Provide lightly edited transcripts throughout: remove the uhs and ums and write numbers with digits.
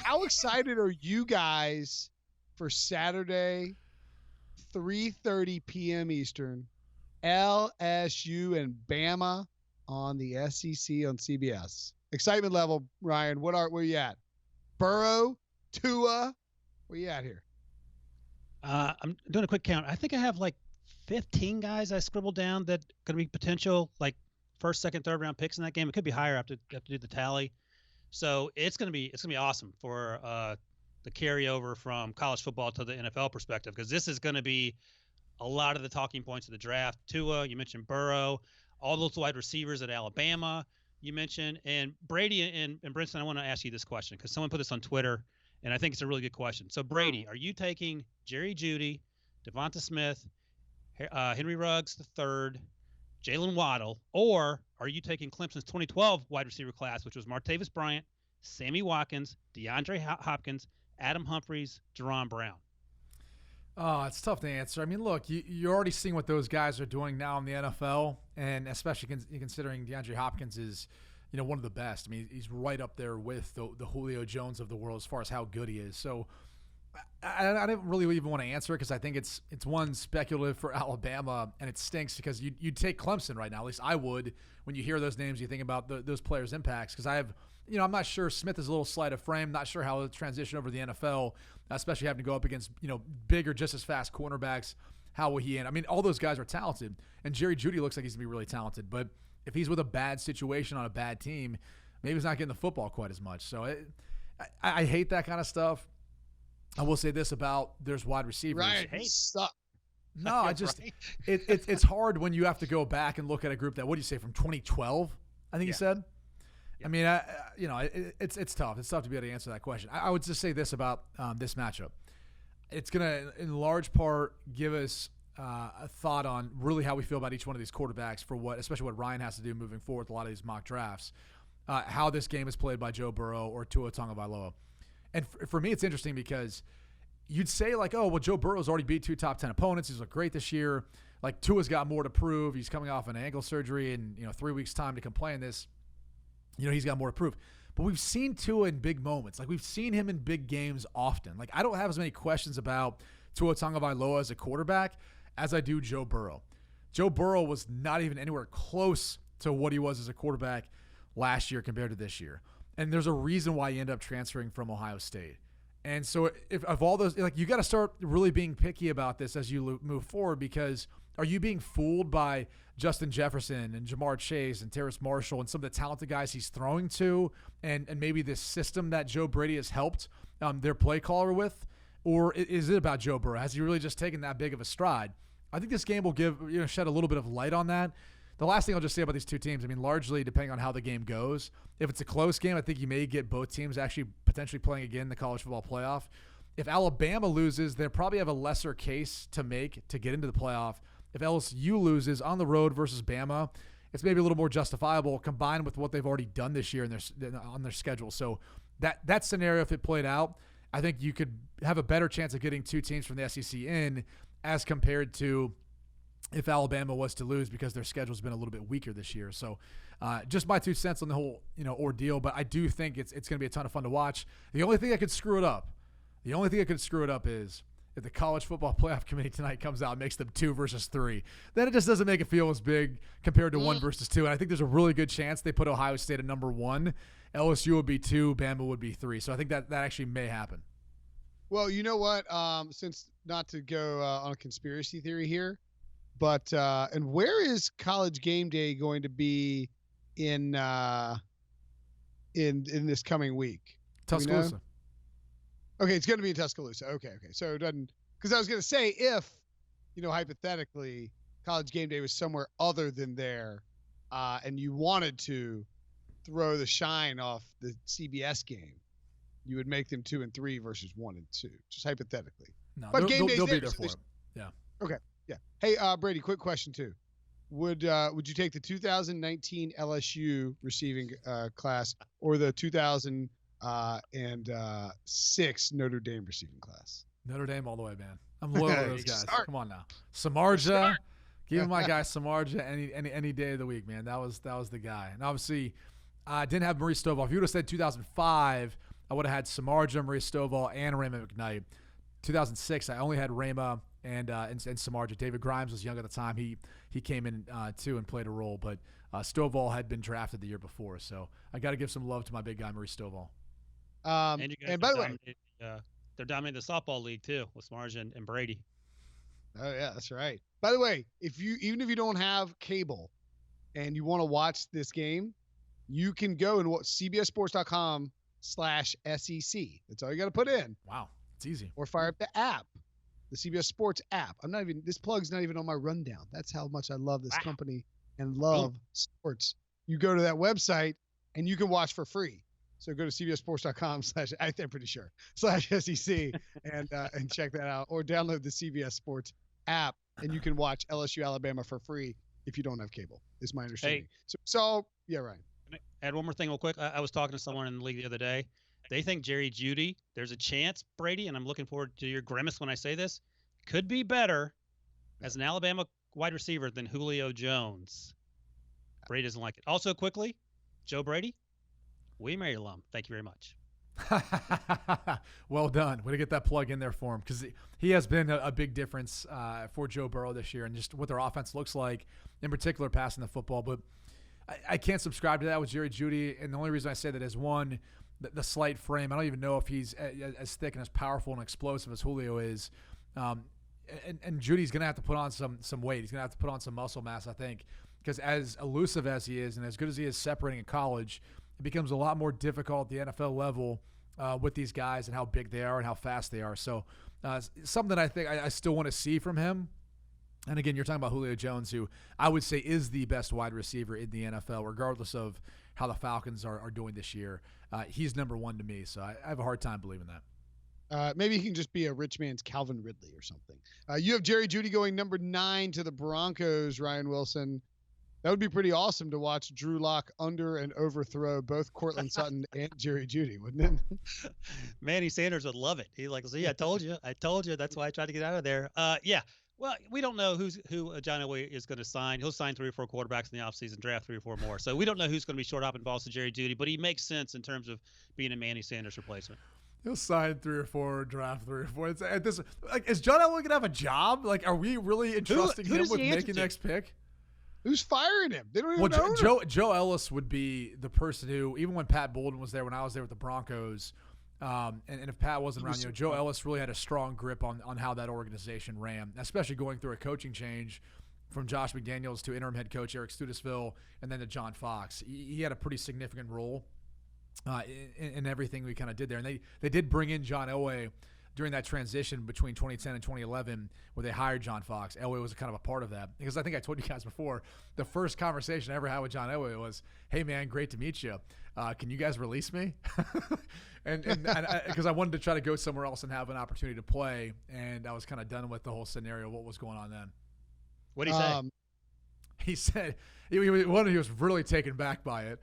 How excited are you guys for Saturday, 3:30 p.m. Eastern, LSU and Bama on the SEC on CBS? Excitement level, Ryan. Where you at? Burrow, Tua, where you at here? I'm doing a quick count. I think I have like 15 guys I scribbled down that could be potential like first, second, third round picks in that game. It could be higher. I have to do the tally. So it's gonna be awesome for the carryover from college football to the NFL perspective because this is going to be a lot of the talking points of the draft. Tua, you mentioned Burrow, all those wide receivers at Alabama, you mentioned, and Brady and Brinson. I want to ask you this question because someone put this on Twitter, and I think it's a really good question. So Brady, are you taking Jerry Jeudy, Devonta Smith, Henry Ruggs the third, Jalen Waddle, or are you taking Clemson's 2012 wide receiver class, which was Martavis Bryant, Sammy Watkins, DeAndre Hopkins, Adam Humphries, Jerron Brown? Oh, it's tough to answer. I mean, look, you're already seeing what those guys are doing now in the NFL, and especially considering DeAndre Hopkins is, one of the best. I mean, he's right up there with the Julio Jones of the world as far as how good he is. So I don't really even want to answer it because I think it's one speculative for Alabama, and it stinks because you'd take Clemson right now. At least I would. When you hear those names, you think about those players' impacts because I'm not sure. Smith is a little slight of frame. Not sure how he'll transition over to the NFL, especially having to go up against big or just as fast cornerbacks. How will he end? I mean, all those guys are talented, and Jerry Jeudy looks like he's gonna be really talented. But if he's with a bad situation on a bad team, maybe he's not getting the football quite as much. So I hate that kind of stuff. I will say this about there's wide receivers. Right. Hey, suck. No, I just it's hard when you have to go back and look at a group that, what do you say, from 2012? I think you said. Yeah. I mean, it's tough. It's tough to be able to answer that question. I would just say this about this matchup. It's going to, in large part, give us a thought on really how we feel about each one of these quarterbacks for especially what Ryan has to do moving forward with a lot of these mock drafts. How this game is played by Joe Burrow or Tua Tagovailoa. And for me, it's interesting because you'd say like, oh, well, Joe Burrow's already beat 2 top 10 opponents. He's looked great this year. Like Tua's got more to prove. He's coming off an ankle surgery and 3 weeks time to complain this. He's got more to prove. But we've seen Tua in big moments. Like we've seen him in big games often. Like I don't have as many questions about Tua Tagovailoa as a quarterback as I do Joe Burrow. Joe Burrow was not even anywhere close to what he was as a quarterback last year compared to this year. And there's a reason why he ended up transferring from Ohio State. And so if of all those, like you got to start really being picky about this as you move forward because are you being fooled by Justin Jefferson and Jamar Chase and Terrace Marshall and some of the talented guys he's throwing to and maybe this system that Joe Brady has helped their play caller with? Or is it about Joe Burrow? Has he really just taken that big of a stride? I think this game will shed a little bit of light on that. The last thing I'll just say about these two teams, I mean, largely depending on how the game goes, if it's a close game, I think you may get both teams actually potentially playing again in the college football playoff. If Alabama loses, they probably have a lesser case to make to get into the playoff. If LSU loses on the road versus Bama, it's maybe a little more justifiable combined with what they've already done this year on their schedule. So that scenario, if it played out, I think you could have a better chance of getting two teams from the SEC in as compared to if Alabama was to lose because their schedule's been a little bit weaker this year. So just my 2 cents on the whole ordeal, but I do think it's going to be a ton of fun to watch. The only thing that could screw it up is if the college football playoff committee tonight comes out and makes them 2 versus 3, then it just doesn't make it feel as big compared to 1 versus 2. And I think there's a really good chance they put Ohio State at number 1. LSU would be 2, Bama would be 3. So I think that actually may happen. Well, you know what? Since not to go on a conspiracy theory here, but and where is College Game Day going to be in this coming week? Tuscaloosa. Okay, it's going to be in Tuscaloosa. Okay. So it doesn't, because I was going to say if, hypothetically, College Game Day was somewhere other than there, and you wanted to throw the shine off the CBS game, you would make them 2 and 3 versus 1 and 2, just hypothetically. No, but they'll be there for them. Yeah. Okay. Yeah. Hey, Brady, quick question too. Would you take the 2019 LSU receiving class or the 2006 Notre Dame receiving class? Notre Dame all the way, man. I'm loyal to those guys. Come on now. Samardzija. Give my guy Samardzija any day of the week, man. That was the guy. And obviously, I didn't have Maurice Stovall. If you would have said 2005, I would have had Samardzija, Maurice Stovall, and Raymond McKnight. 2006, I only had Rama and Samardzija. David Grimes was young at the time. He came in too and played a role, but Stovall had been drafted the year before, so I got to give some love to my big guy Maurice Stovall. And by the way, they're dominating the softball league too with Samardzija and Brady. Oh yeah, that's right. By the way, even if you don't have cable and you want to watch this game, you can go and watch cbssports.com/SEC. That's all you got to put in. Wow, it's easy. Or fire up the app, the CBS Sports app. This plug's not even on my rundown. That's how much I love this company and love sports. You go to that website and you can watch for free. So go to cbssports.com/I'm pretty sure /SEC and check that out, or download the CBS Sports app and you can watch LSU Alabama for free if you don't have cable. Is my understanding. Hey, so yeah, Ryan. Can I add one more thing real quick? I was talking to someone in the league the other day. They think Jerry Jeudy, there's a chance, Brady, and I'm looking forward to your grimace when I say this, could be better as an Alabama wide receiver than Julio Jones. Brady doesn't like it. Also, quickly, Joe Brady, William Mary alum. Thank you very much. Well done. Way to get that plug in there for him, because he has been a big difference for Joe Burrow this year and just what their offense looks like, in particular passing the football. But I can't subscribe to that with Jerry Jeudy, and the only reason I say that is, one, the slight frame. I don't even know if he's as thick and as powerful and explosive as Julio is. And Judy's going to have to put on some weight. He's going to have to put on some muscle mass, I think, because as elusive as he is and as good as he is separating in college, it becomes a lot more difficult at the NFL level with these guys and how big they are and how fast they are. So something I think I still want to see from him. And again, you're talking about Julio Jones, who I would say is the best wide receiver in the NFL, regardless of how the Falcons are doing this year. He's number one to me, so I have a hard time believing that. Maybe he can just be a rich man's Calvin Ridley or something. You have Jerry Jeudy going number 9 to the Broncos, Ryan Wilson. That would be pretty awesome to watch Drew Lock under and overthrow both Cortland Sutton and Jerry Jeudy, wouldn't it? Manny Sanders would love it. He'd like, see, I told you. That's why I tried to get out of there. Yeah. Well, we don't know who John Elway is going to sign. He'll sign 3 or 4 quarterbacks in the offseason, draft 3 or 4 more. So we don't know who's going to be short hopping balls to Jerry Jeudy, but he makes sense in terms of being a Manny Sanders replacement. He'll sign 3 or 4, draft 3 or 4. It's at this, like, is John Elway going to have a job? Like, are we really entrusting him with making the next pick? Who's firing him? They don't even know. Joe Ellis would be the person who, even when Pat Bolden was there, when I was there with the Broncos, and if Pat wasn't around, Joe Ellis really had a strong grip on how that organization ran, especially going through a coaching change from Josh McDaniels to interim head coach Eric Studesville and then to John Fox. He had a pretty significant role in everything we kind of did there. And they did bring in John Elway during that transition between 2010 and 2011 where they hired John Fox. Elway was kind of a part of that, because I think I told you guys before, the first conversation I ever had with John Elway was, "Hey man, great to meet you. Can you guys release me?" and because I wanted to try to go somewhere else and have an opportunity to play, and I was kind of done with the whole scenario, what was going on then. What did he say? He said he was really taken back by it,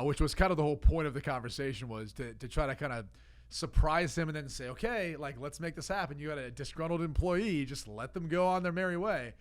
which was kind of the whole point of the conversation, was to try to kind of surprise him and then say, okay, like, let's make this happen. You got a disgruntled employee, just let them go on their merry way.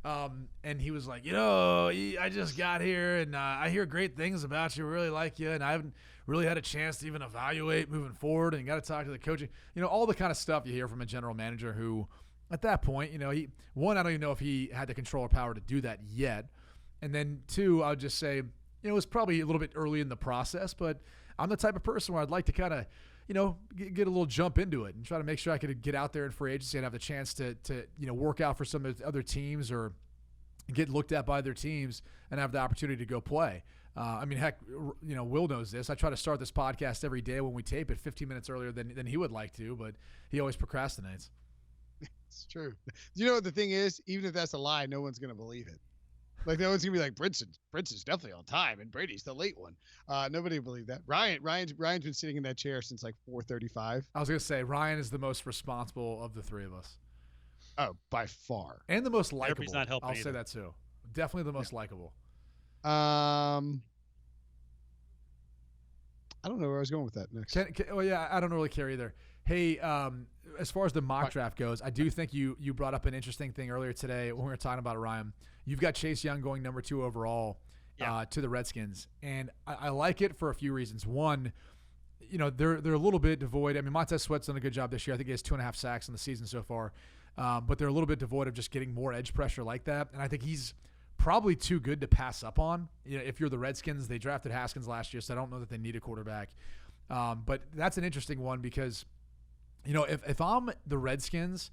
And he was like, I just got here and I hear great things about you, really like you, and I haven't really had a chance to even evaluate moving forward, and got to talk to the coaching, all the kind of stuff you hear from a general manager who, at that point, I don't even know if he had the control or power to do that yet. And then 2, I would just say, it was probably a little bit early in the process, but I'm the type of person where I'd like to kind of, get a little jump into it and try to make sure I could get out there in free agency and have the chance to work out for some of the other teams or get looked at by their teams and have the opportunity to go play. Heck, Will knows this. I try to start this podcast every day when we tape it 15 minutes earlier than he would like to, but he always procrastinates. It's true. You know what the thing is? Even if that's a lie, no one's going to believe it. Like, no one's gonna be like, Brinson's definitely on time, and Brady's the late one. Nobody will believe that. Ryan's been sitting in that chair since like 4:35. I was gonna say Ryan is the most responsible of the 3 of us. Oh, by far, and the most likable. Not helping I'll either. say that too. Definitely the most likable. I don't know where I was going with that next. I don't really care either. Hey, as far as the mock draft goes, I do think you brought up an interesting thing earlier today when we were talking about Ryan. You've got Chase Young going number 2 overall to the Redskins, and I like it for a few reasons. One, they're a little bit devoid. I mean, Montez Sweat's done a good job this year. I think he has 2.5 sacks in the season so far. But they're a little bit devoid of just getting more edge pressure like that. And I think he's probably too good to pass up on. If you're the Redskins, they drafted Haskins last year, so I don't know that they need a quarterback. But that's an interesting one because, if I'm the Redskins,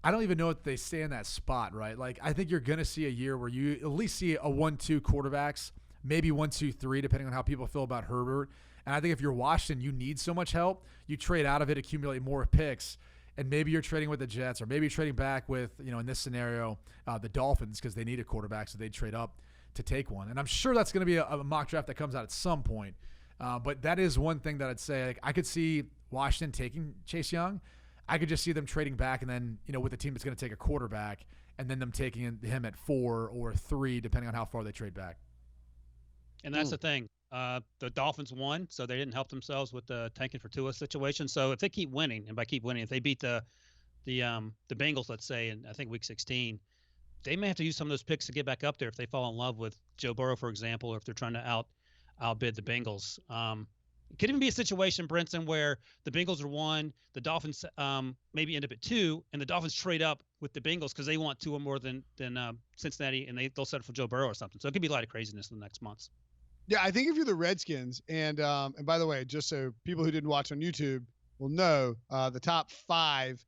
I don't even know if they stay in that spot, right? Like, I think you're going to see a year where you at least see a 1-2 quarterbacks, maybe 1-2-3, depending on how people feel about Herbert. And I think if you're Washington, you need so much help, you trade out of it, accumulate more picks, and maybe you're trading with the Jets, or maybe you're trading back with, in this scenario, the Dolphins, because they need a quarterback, so they trade up to take one. And I'm sure that's going to be a mock draft that comes out at some point. But that is one thing that I'd say. Like, I could see Washington taking Chase Young. I could just see them trading back, and then, with a team that's going to take a quarterback, and then them taking him at 4 or 3, depending on how far they trade back. And that's the thing. The Dolphins won, so they didn't help themselves with the tanking for Tua situation. So if they keep winning, and by keep winning, if they beat the Bengals, let's say, in I think week 16, they may have to use some of those picks to get back up there if they fall in love with Joe Burrow, for example, or if they're trying to outbid the Bengals. It could even be a situation, Brinson, where the Bengals are 1, the Dolphins maybe end up at 2, and the Dolphins trade up with the Bengals because they want Tua more than Cincinnati, and they'll settle for Joe Burrow or something. So it could be a lot of craziness in the next months. Yeah, I think if you're the Redskins, and by the way, just so people who didn't watch on YouTube will know, the top 5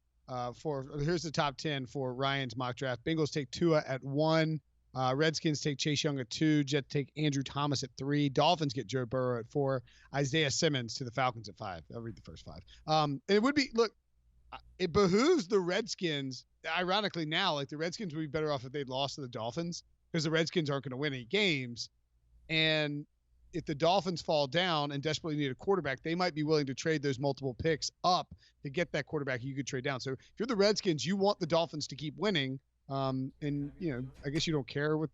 here's the top 10 for Ryan's mock draft. Bengals take Tua at 1. Redskins take Chase Young at 2. Jets take Andrew Thomas at 3. Dolphins get Joe Burrow at 4. Isaiah Simmons to the Falcons at 5. I'll read the first 5. It would be, look, it behooves the Redskins. Ironically, now, like, the Redskins would be better off if they'd lost to the Dolphins, because the Redskins aren't going to win any games. And if the Dolphins fall down and desperately need a quarterback, they might be willing to trade those multiple picks up to get that quarterback you could trade down. So if you're the Redskins, you want the Dolphins to keep winning. And, I guess you don't care what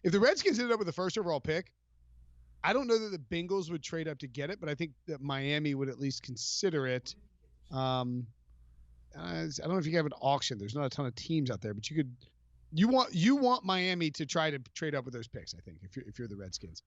if the Redskins ended up with the first overall pick, I don't know that the Bengals would trade up to get it, but I think that Miami would at least consider it. I don't know if you can have an auction. There's not a ton of teams out there, but you want Miami to try to trade up with those picks, I think, if you're the Redskins.